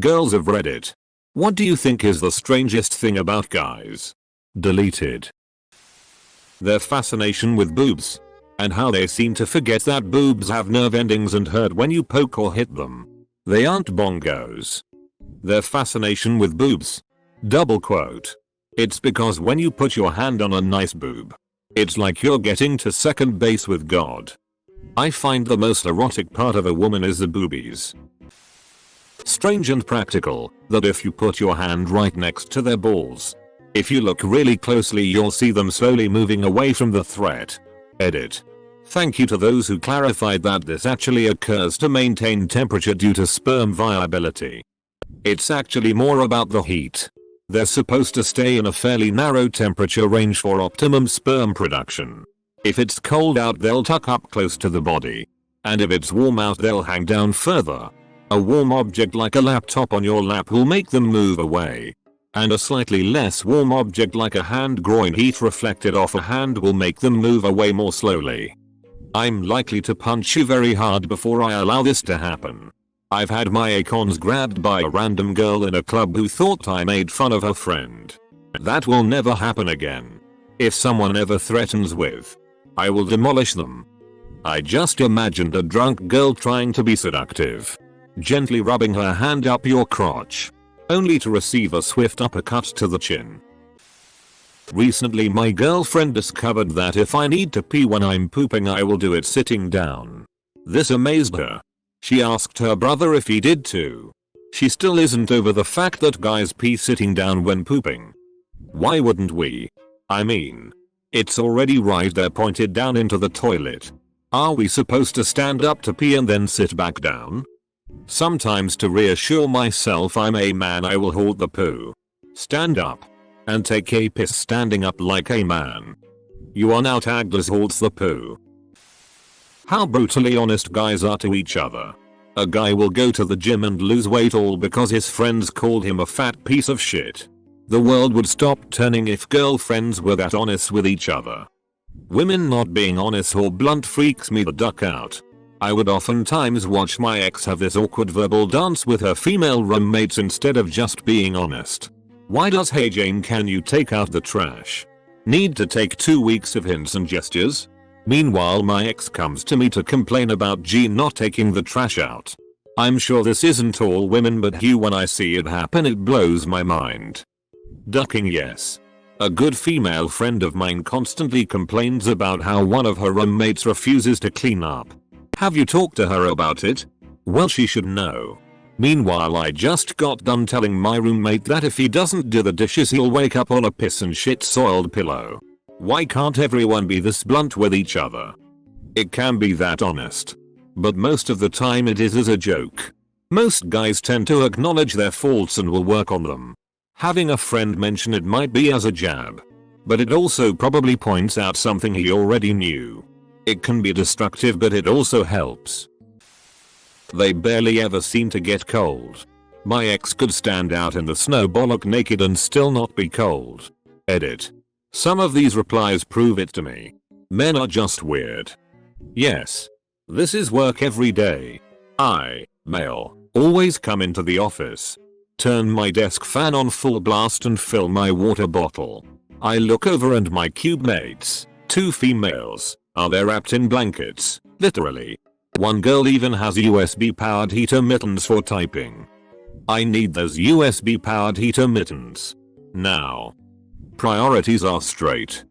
Girls of Reddit. What do you think is the strangest thing about guys? Deleted. Their fascination with boobs. And how they seem to forget that boobs have nerve endings and hurt when you poke or hit them. They aren't bongos. Their fascination with boobs. Double quote. It's because when you put your hand on a nice boob, it's like you're getting to second base with God. I find the most erotic part of a woman is the boobies. Strange and practical, that if you put your hand right next to their balls, if you look really closely you'll see them slowly moving away from the threat. Edit. Thank you to those who clarified that this actually occurs to maintain temperature due to sperm viability. It's actually more about the heat. They're supposed to stay in a fairly narrow temperature range for optimum sperm production. If it's cold out they'll tuck up close to the body. And if it's warm out they'll hang down further. A warm object like a laptop on your lap will make them move away. And a slightly less warm object like a hand groin heat reflected off a hand will make them move away more slowly. I'm likely to punch you very hard before I allow this to happen. I've had my acons grabbed by a random girl in a club who thought I made fun of her friend. That will never happen again. If someone ever threatens with, I will demolish them. I just imagined a drunk girl trying to be seductive, gently rubbing her hand up your crotch, only to receive a swift uppercut to the chin. Recently my girlfriend discovered that if I need to pee when I'm pooping I will do it sitting down. This amazed her. She asked her brother if he did too. She still isn't over the fact that guys pee sitting down when pooping. Why wouldn't we? I mean, it's already right there pointed down into the toilet. Are we supposed to stand up to pee and then sit back down? Sometimes to reassure myself I'm a man I will hold the poo, stand up, and take a piss standing up like a man. You are now tagged as holds the poo. How brutally honest guys are to each other. A guy will go to the gym and lose weight all because his friends called him a fat piece of shit. The world would stop turning if girlfriends were that honest with each other. Women not being honest or blunt freaks me the duck out. I would oftentimes watch my ex have this awkward verbal dance with her female roommates instead of just being honest. Why does "Hey Jane, can you take out the trash?" need to take 2 weeks of hints and gestures? Meanwhile my ex comes to me to complain about G not taking the trash out. I'm sure this isn't all women but when I see it happen it blows my mind. Ducking yes. A good female friend of mine constantly complains about how one of her roommates refuses to clean up. Have you talked to her about it? Well, she should know. Meanwhile I just got done telling my roommate that if he doesn't do the dishes he'll wake up on a piss and shit soiled pillow. Why can't everyone be this blunt with each other? It can be that honest. But most of the time it is as a joke. Most guys tend to acknowledge their faults and will work on them. Having a friend mention it might be as a jab. But it also probably points out something he already knew. It can be destructive but it also helps. They barely ever seem to get cold. My ex could stand out in the snow bollock naked and still not be cold. Edit. Some of these replies prove it to me. Men are just weird. Yes. This is work every day. I, male, always come into the office, turn my desk fan on full blast and fill my water bottle. I look over and my cube mates, 2 females, are there wrapped in blankets, literally. One girl even has USB powered heater mittens for typing. I need those USB powered heater mittens. Now. Priorities are straight.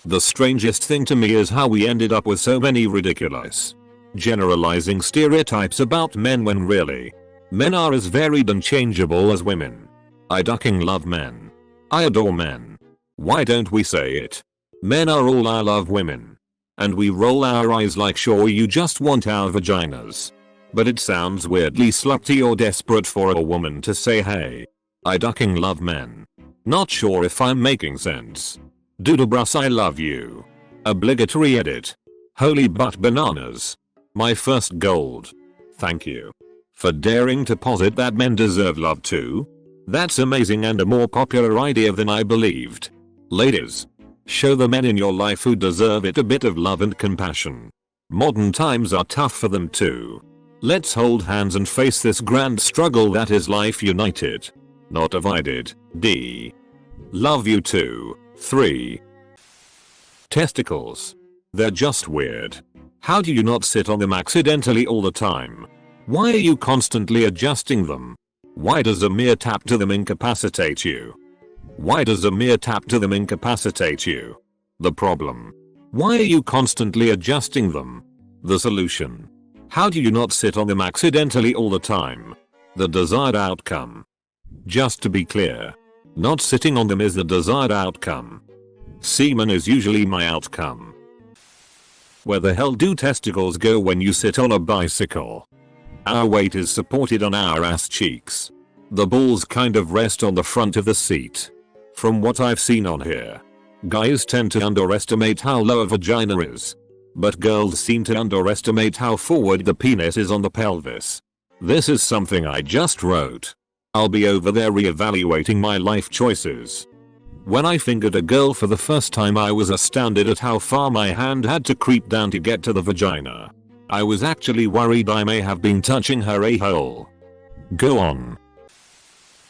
The strangest thing to me is how we ended up with so many ridiculous, generalizing stereotypes about men when really, men are as varied and changeable as women. I ducking love men. I adore men. Why don't we say it? Men are all I love women. And we roll our eyes like sure you just want our vaginas. But it sounds weirdly slutty or desperate for a woman to say hey, I ducking love men. Not sure if I'm making sense. Doodlebrus I love you. Obligatory edit. Holy butt bananas. My first gold. Thank you. For daring to posit that men deserve love too. That's amazing and a more popular idea than I believed. Ladies. Show the men in your life who deserve it a bit of love and compassion. Modern times are tough for them too. Let's hold hands and face this grand struggle that is life united, not divided. D. Love you too. 3. Testicles. They're just weird. How do you not sit on them accidentally all the time? Why are you constantly adjusting them? Why does a mere tap to them incapacitate you? Why does a mere tap to them incapacitate you? The problem. Why are you constantly adjusting them? The solution. How do you not sit on them accidentally all the time? The desired outcome. Just to be clear, not sitting on them is the desired outcome. Semen is usually my outcome. Where the hell do testicles go when you sit on a bicycle? Our weight is supported on our ass cheeks. The balls kind of rest on the front of the seat. From what I've seen on here, guys tend to underestimate how low a vagina is. But girls seem to underestimate how forward the penis is on the pelvis. This is something I just wrote. I'll be over there reevaluating my life choices. When I fingered a girl for the first time, I was astounded at how far my hand had to creep down to get to the vagina. I was actually worried I may have been touching her a-hole. Go on.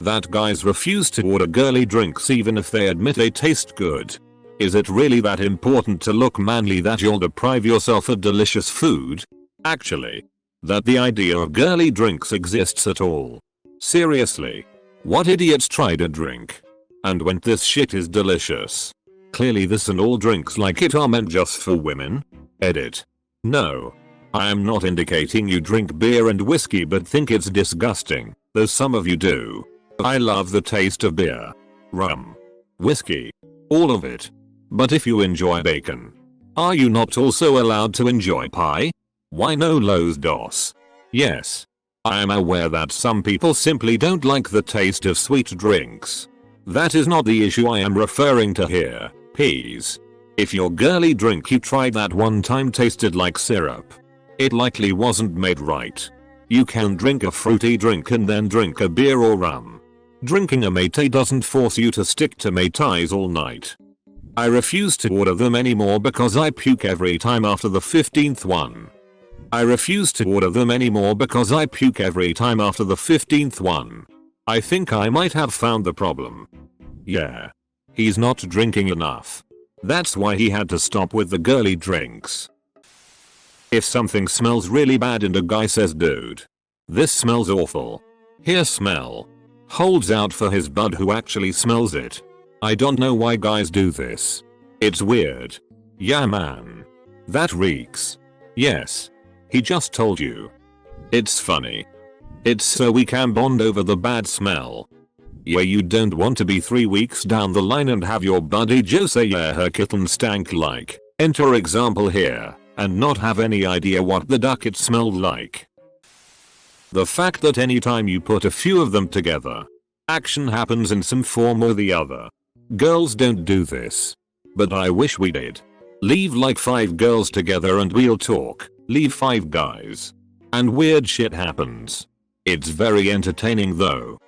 That guys refuse to order girly drinks even if they admit they taste good. Is it really that important to look manly that you'll deprive yourself of delicious food? Actually, that the idea of girly drinks exists at all. Seriously. What idiots tried a drink and went, this shit is delicious. Clearly this and all drinks like it are meant just for women. Edit. No. I am not indicating you drink beer and whiskey but think it's disgusting, though some of you do. I love the taste of beer, rum, whiskey, all of it. But if you enjoy bacon, are you not also allowed to enjoy pie? Why no los dos? Yes. I am aware that some people simply don't like the taste of sweet drinks. That is not the issue I am referring to here. Please. If your girly drink you tried that one time tasted like syrup, it likely wasn't made right. You can drink a fruity drink and then drink a beer or rum. Drinking a Métis doesn't force you to stick to Métis all night. I refuse to order them anymore because I puke every time after the 15th one. I refuse to order them anymore because I puke every time after the 15th one. I think I might have found the problem. Yeah. He's not drinking enough. That's why he had to stop with the girly drinks. If something smells really bad and a guy says, dude, this smells awful. Here, smell. Holds out for his bud who actually smells it. I don't know why guys do this. It's weird. Yeah man. That reeks. Yes. He just told you. It's funny. It's so we can bond over the bad smell. Yeah, you don't want to be 3 weeks down the line and have your buddy Joe say yeah her kitten stank like, enter example here, and not have any idea what the duck it smelled like. The fact that anytime you put a few of them together, action happens in some form or the other. Girls don't do this. But I wish we did. Leave like 5 girls together and we'll talk. Leave 5 guys. And weird shit happens. It's very entertaining though.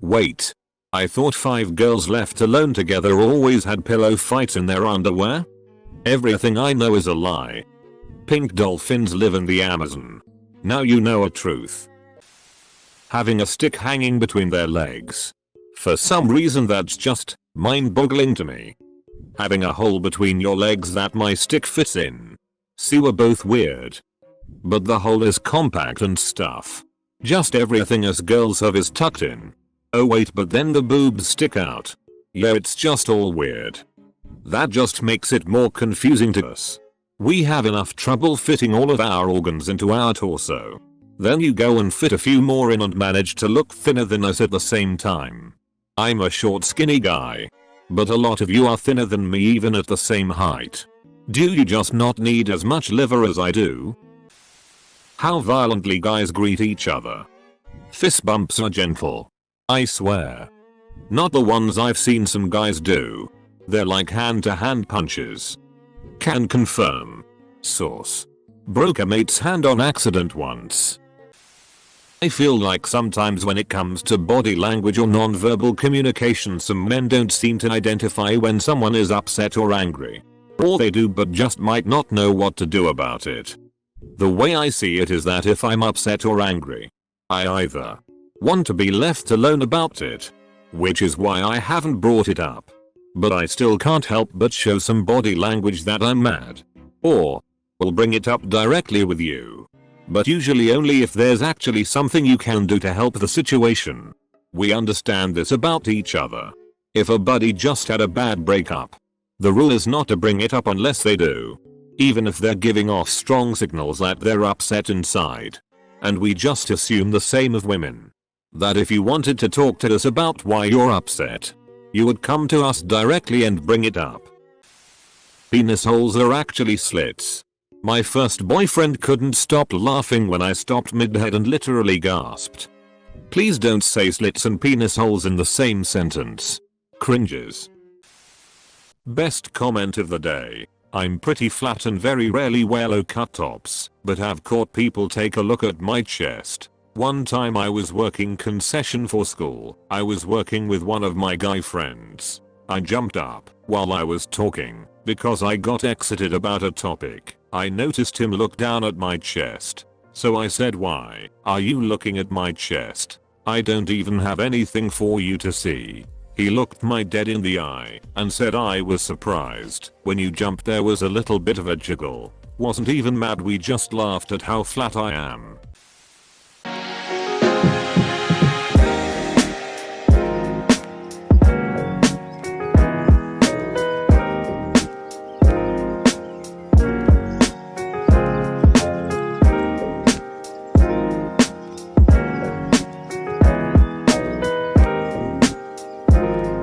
Wait. I thought 5 girls left alone together always had pillow fights in their underwear? Everything I know is a lie. Pink dolphins live in the Amazon. Now you know a truth. Having a stick hanging between their legs. For some reason that's just mind-boggling to me. Having a hole between your legs that my stick fits in. See, we're both weird. But the hole is compact and stuff. Just everything us girls have is tucked in. Oh wait, but then the boobs stick out. Yeah, it's just all weird. That just makes it more confusing to us. We have enough trouble fitting all of our organs into our torso. Then you go and fit a few more in and manage to look thinner than us at the same time. I'm a short skinny guy. But a lot of you are thinner than me even at the same height. Do you just not need as much liver as I do? How violently guys greet each other. Fist bumps are gentle. I swear. Not the ones I've seen some guys do. They're like hand-to-hand punches. Can confirm. Source. Broke a mate's hand on accident once. I feel like sometimes when it comes to body language or non-verbal communication, some men don't seem to identify when someone is upset or angry. Or they do but just might not know what to do about it. The way I see it is that if I'm upset or angry, I either want to be left alone about it, which is why I haven't brought it up, but I still can't help but show some body language that I'm mad, or will bring it up directly with you, but usually only if there's actually something you can do to help the situation. We understand this about each other. If a buddy just had a bad breakup, the rule is not to bring it up unless they do, even if they're giving off strong signals that they're upset inside. And we just assume the same of women, that if you wanted to talk to us about why you're upset, you would come to us directly and bring it up. Penis holes are actually slits. My first boyfriend couldn't stop laughing when I stopped mid-head and literally gasped. Please don't say slits and penis holes in the same sentence. Cringes. Best comment of the day. I'm pretty flat and very rarely wear low cut tops, but have caught people take a look at my chest. One time I was working concession for school. I was working with one of my guy friends. I jumped up while I was talking because I got excited about a topic. I noticed him look down at my chest. So I said, "Why are you looking at my chest? I don't even have anything for you to see." He looked me dead in the eye and said, "I was surprised. When you jumped there was a little bit of a jiggle. Wasn't even mad, we just laughed at how flat I am."